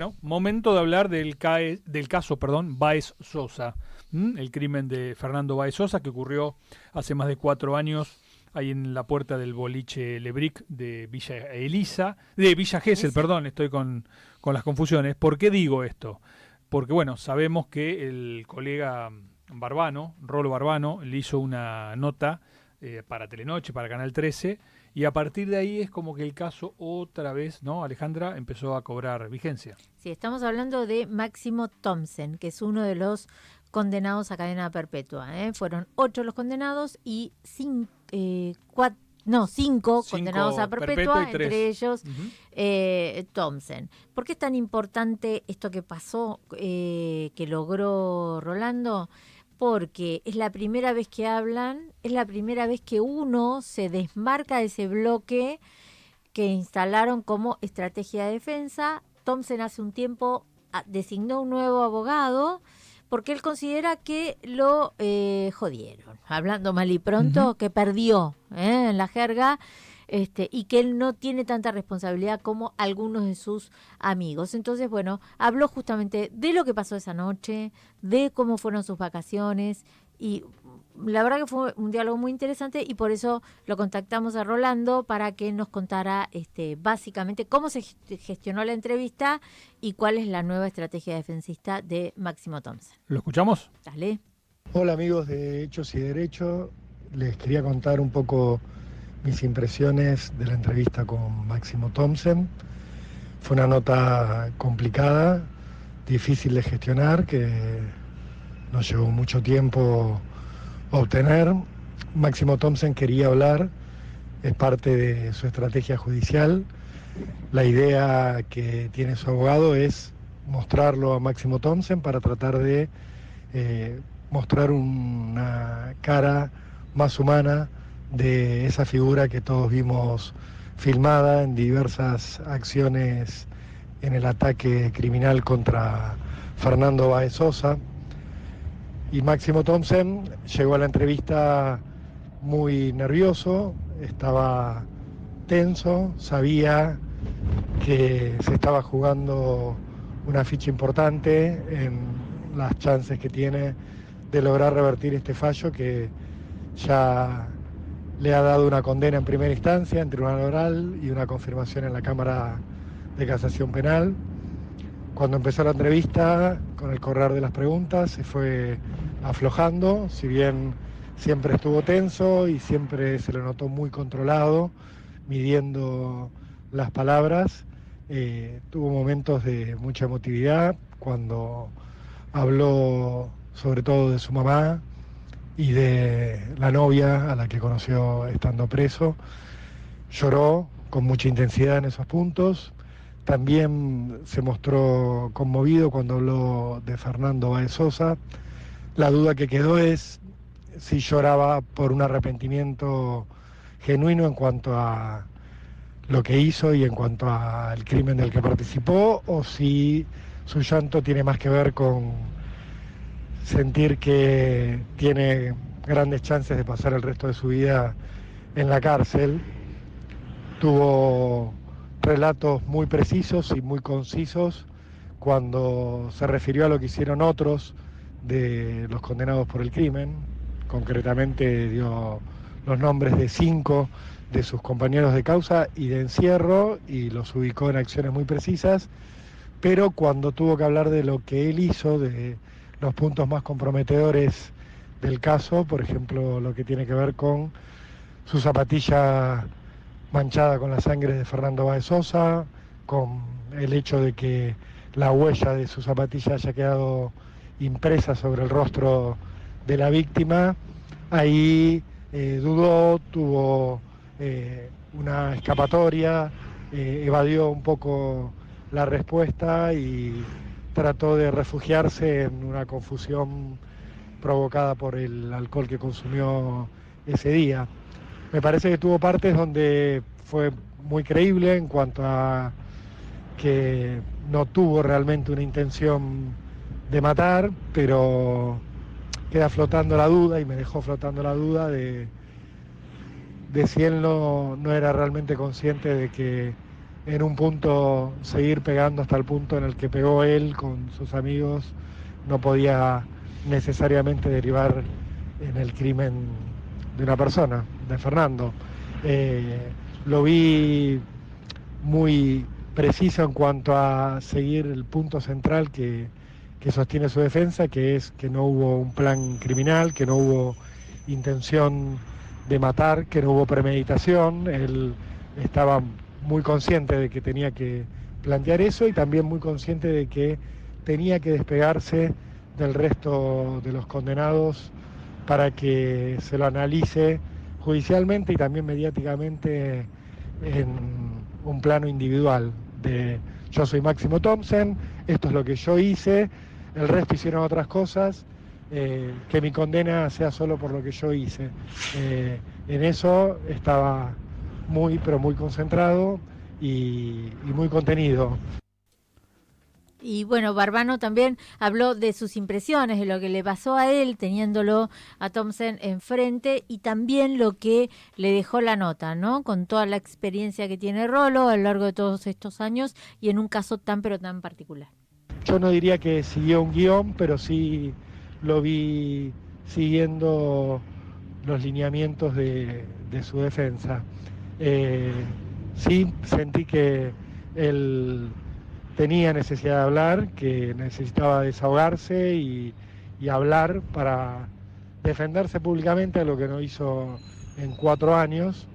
Bueno, momento de hablar del caso, Báez Sosa, el crimen de Fernando Báez Sosa que ocurrió hace más de 4 años ahí en la puerta del boliche Lebric de Villa Gesell, perdón, estoy con las confusiones. ¿Por qué digo esto? Porque bueno, sabemos que el colega Barbano, Rolo Barbano, le hizo una nota para Telenoche, para Canal 13, y a partir de ahí es como que el caso otra vez, ¿no, Alejandra? Empezó a cobrar vigencia. Sí, estamos hablando de Máximo Thompson, que es uno de los condenados a cadena perpetua. Fueron 8 los condenados y 5 condenados a perpetua, entre ellos Thompson. ¿Por qué es tan importante esto que pasó, que logró Rolando? Porque es la primera vez que hablan, es la primera vez que uno se desmarca de ese bloque que instalaron como estrategia de defensa. Thompson hace un tiempo designó un nuevo abogado porque él considera que lo jodieron, hablando mal y pronto, que perdió en la jerga, y que él no tiene tanta responsabilidad como algunos de sus amigos. Entonces, bueno, habló justamente de lo que pasó esa noche, de cómo fueron sus vacaciones, y la verdad que fue un diálogo muy interesante, y por eso lo contactamos a Rolando para que nos contara básicamente cómo se gestionó la entrevista y cuál es la nueva estrategia defensista de Máximo Thompson. ¿Lo escuchamos? Dale. Hola amigos de Hechos y Derecho, les quería contar un poco mis impresiones de la entrevista con Máximo Thompson. Fue una nota complicada, difícil de gestionar, que nos llevó mucho tiempo obtener. Máximo Thompson quería hablar, es parte de su estrategia judicial. La idea que tiene su abogado es mostrarlo a Máximo Thompson para tratar de mostrar una cara más humana de esa figura que todos vimos filmada en diversas acciones en el ataque criminal contra Fernando Báez Sosa. Y Máximo Thompson llegó a la entrevista muy nervioso, estaba tenso, sabía que se estaba jugando una ficha importante en las chances que tiene de lograr revertir este fallo que ya le ha dado una condena en primera instancia, en tribunal oral, y una confirmación en la Cámara de Casación Penal. Cuando empezó la entrevista, con el correr de las preguntas, se fue aflojando, si bien siempre estuvo tenso y siempre se lo notó muy controlado, midiendo las palabras. Tuvo momentos de mucha emotividad cuando habló sobre todo de su mamá y de la novia a la que conoció estando preso. Lloró con mucha intensidad en esos puntos. También se mostró conmovido cuando habló de Fernando Báez Sosa. La duda que quedó es si lloraba por un arrepentimiento genuino en cuanto a lo que hizo y en cuanto al crimen del que participó, o si su llanto tiene más que ver con sentir que tiene grandes chances de pasar el resto de su vida en la cárcel. Tuvo relatos muy precisos y muy concisos cuando se refirió a lo que hicieron otros de los condenados por el crimen. Concretamente dio los nombres de 5 de sus compañeros de causa y de encierro y los ubicó en acciones muy precisas, pero cuando tuvo que hablar de lo que él hizo, de los puntos más comprometedores del caso, por ejemplo, lo que tiene que ver con su zapatilla manchada con la sangre de Fernando Báez Sosa, con el hecho de que la huella de su zapatilla haya quedado impresa sobre el rostro de la víctima, ahí dudó, tuvo una escapatoria, evadió un poco la respuesta y trató de refugiarse en una confusión provocada por el alcohol que consumió ese día. Me parece que tuvo partes donde fue muy creíble en cuanto a que no tuvo realmente una intención de matar, pero queda flotando la duda, y me dejó flotando la duda de si él no era realmente consciente de que en un punto seguir pegando hasta el punto en el que pegó él con sus amigos no podía necesariamente derivar en el crimen de una persona, de Fernando. Lo vi muy preciso en cuanto a seguir el punto central que sostiene su defensa, que es que no hubo un plan criminal, que no hubo intención de matar, que no hubo premeditación. Él estaba muy consciente de que tenía que plantear eso y también muy consciente de que tenía que despegarse del resto de los condenados para que se lo analice judicialmente y también mediáticamente en un plano individual de yo soy Máximo Thompson, esto es lo que yo hice, el resto hicieron otras cosas, que mi condena sea solo por lo que yo hice. En eso estaba muy, pero muy concentrado y muy contenido. Y bueno, Barbano también habló de sus impresiones, de lo que le pasó a él teniéndolo a Thompson enfrente y también lo que le dejó la nota, ¿no? Con toda la experiencia que tiene Rolo a lo largo de todos estos años y en un caso tan pero tan particular. Yo no diría que siguió un guión, pero sí lo vi siguiendo los lineamientos de su defensa. Sí sentí que él tenía necesidad de hablar, que necesitaba desahogarse y hablar para defenderse públicamente, a lo que no hizo en 4 años.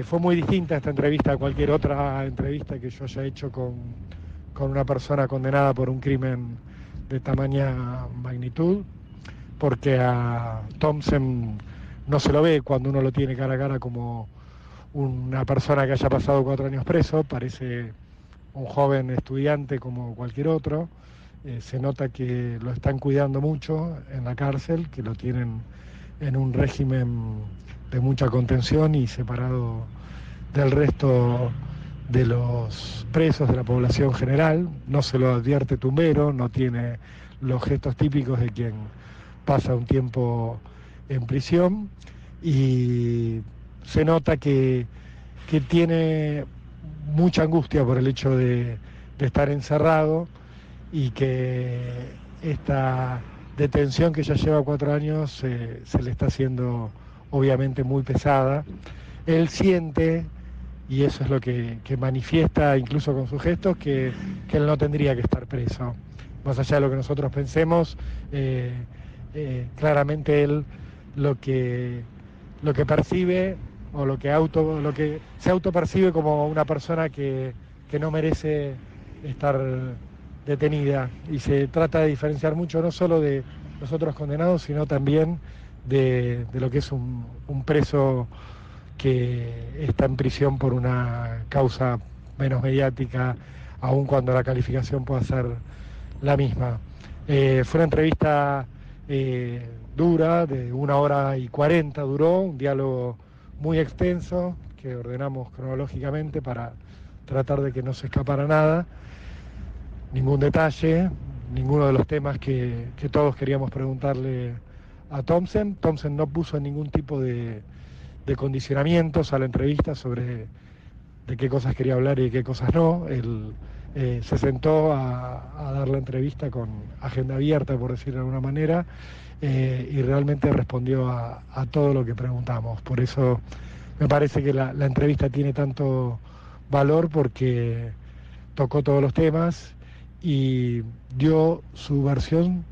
Fue muy distinta esta entrevista a cualquier otra entrevista que yo haya hecho con una persona condenada por un crimen de tamaña magnitud, porque a Thompson no se lo ve cuando uno lo tiene cara a cara como una persona que haya pasado 4 años preso, parece un joven estudiante como cualquier otro. Se nota que lo están cuidando mucho en la cárcel, que lo tienen en un régimen de mucha contención y separado del resto de los presos de la población general. No se lo advierte tumbero, no tiene los gestos típicos de quien pasa un tiempo en prisión y se nota que tiene mucha angustia por el hecho de estar encerrado y que esta detención que ya lleva 4 años se le está haciendo obviamente muy pesada. Él siente, y eso es lo que manifiesta incluso con sus gestos, que él no tendría que estar preso. Más allá de lo que nosotros pensemos, claramente él lo que percibe o lo que se autopercibe como una persona que no merece estar detenida, y se trata de diferenciar mucho no solo de los otros condenados, sino también de lo que es un preso que está en prisión por una causa menos mediática, aun cuando la calificación pueda ser la misma. Fue una entrevista dura, de 1 hora y 40 duró, un diálogo muy extenso que ordenamos cronológicamente para tratar de que no se escapara nada, ningún detalle, ninguno de los temas que todos queríamos preguntarle a Thompson. Thompson no puso ningún tipo de condicionamientos a la entrevista sobre de qué cosas quería hablar y de qué cosas no. Él se sentó a dar la entrevista con agenda abierta, por decirlo de alguna manera, y realmente respondió a todo lo que preguntamos. Por eso me parece que la entrevista tiene tanto valor, porque tocó todos los temas y dio su versión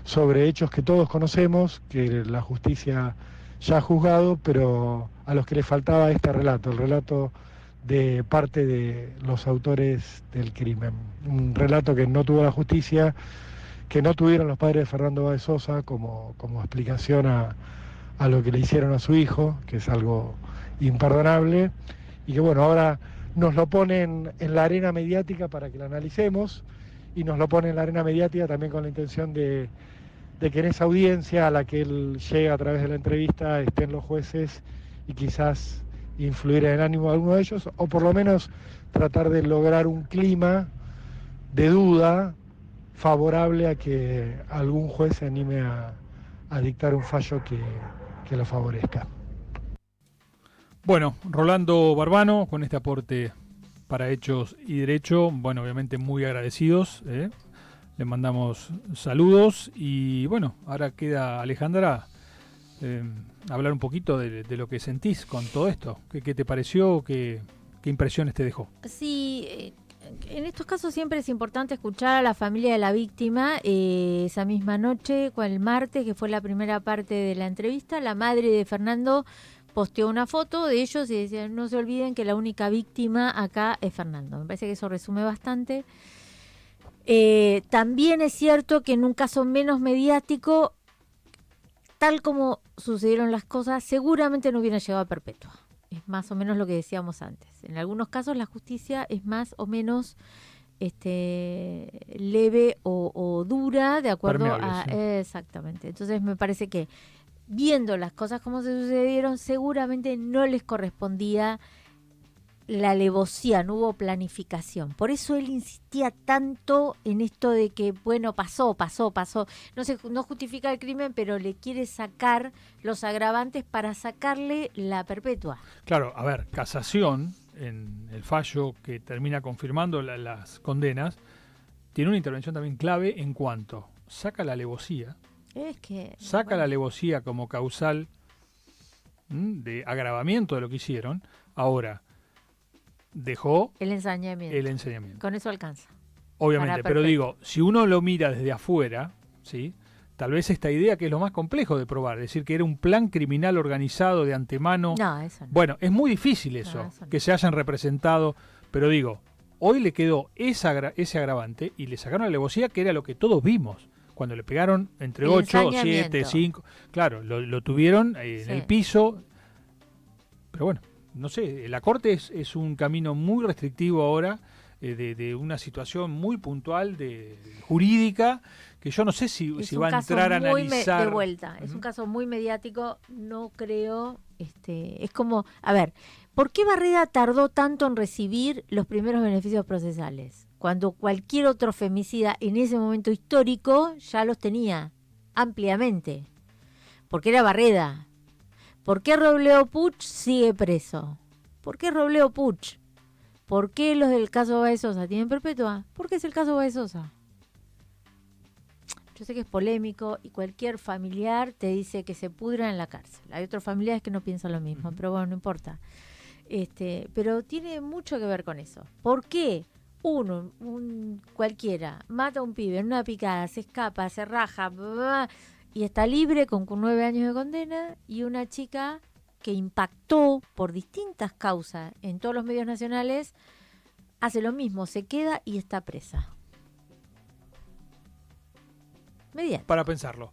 sobre hechos que todos conocemos, que la justicia ya ha juzgado, pero a los que le faltaba este relato, el relato de parte de los autores del crimen. Un relato que no tuvo la justicia, que no tuvieron los padres de Fernando Báez Sosa como explicación a lo que le hicieron a su hijo, que es algo imperdonable, y que bueno, ahora nos lo ponen en la arena mediática para que lo analicemos, y nos lo ponen en la arena mediática también con la intención de que en esa audiencia a la que él llega a través de la entrevista estén los jueces y quizás influir en el ánimo de alguno de ellos, o por lo menos tratar de lograr un clima de duda favorable a que algún juez se anime a dictar un fallo que lo favorezca. Bueno, Rolando Barbano, con este aporte para Hechos y Derecho. Bueno, obviamente muy agradecidos. Le mandamos saludos y bueno, ahora queda Alejandra hablar un poquito de lo que sentís con todo esto. ¿Qué te pareció? ¿Qué impresiones te dejó? Sí, en estos casos siempre es importante escuchar a la familia de la víctima. Esa misma noche, el martes, que fue la primera parte de la entrevista, la madre de Fernando posteó una foto de ellos y decía: no se olviden que la única víctima acá es Fernando. Me parece que eso resume bastante. También es cierto que en un caso menos mediático, tal como sucedieron las cosas, seguramente no hubiera llegado a perpetua. Es más o menos lo que decíamos antes. En algunos casos la justicia es más o menos leve o dura, de acuerdo a... Sí. Exactamente. Entonces me parece que viendo las cosas como se sucedieron, seguramente no les correspondía la alevosía, no hubo planificación. Por eso él insistía tanto en esto de que, bueno, pasó. No justifica el crimen, pero le quiere sacar los agravantes para sacarle la perpetua. Claro, a ver, casación, en el fallo que termina confirmando las condenas, tiene una intervención también clave en cuanto saca la alevosía. Saca la alevosía como causal de agravamiento de lo que hicieron. Ahora, dejó el ensañamiento. Con eso alcanza. Obviamente, pero digo, si uno lo mira desde afuera, ¿sí? Tal vez esta idea, que es lo más complejo de probar, es decir, que era un plan criminal organizado de antemano. No, eso no. Bueno, es muy difícil eso que se hayan representado, pero digo, hoy le quedó ese agravante y le sacaron la alevosía, que era lo que todos vimos. Cuando le pegaron entre 8, 7, 5, claro, lo tuvieron en el piso, pero bueno. No sé, la Corte es un camino muy restrictivo ahora, de una situación muy puntual jurídica, que yo no sé si va a entrar a analizar. De vuelta, es un caso muy mediático, no creo, es como, a ver, ¿por qué Barreda tardó tanto en recibir los primeros beneficios procesales? Cuando cualquier otro femicida en ese momento histórico ya los tenía ampliamente, porque era Barreda. ¿Por qué Robledo Puch sigue preso? ¿Por qué Robledo Puch? ¿Por qué los del caso Báez Sosa tienen perpetua? Porque es el caso Báez Sosa. Yo sé que es polémico y cualquier familiar te dice que se pudra en la cárcel. Hay otros familiares que no piensan lo mismo, pero bueno, no importa. Pero tiene mucho que ver con eso. ¿Por qué cualquiera mata a un pibe en una picada, se escapa, se raja, y está libre con 9 años de condena, y una chica que impactó por distintas causas en todos los medios nacionales hace lo mismo, se queda y está presa? Mediático. Para pensarlo.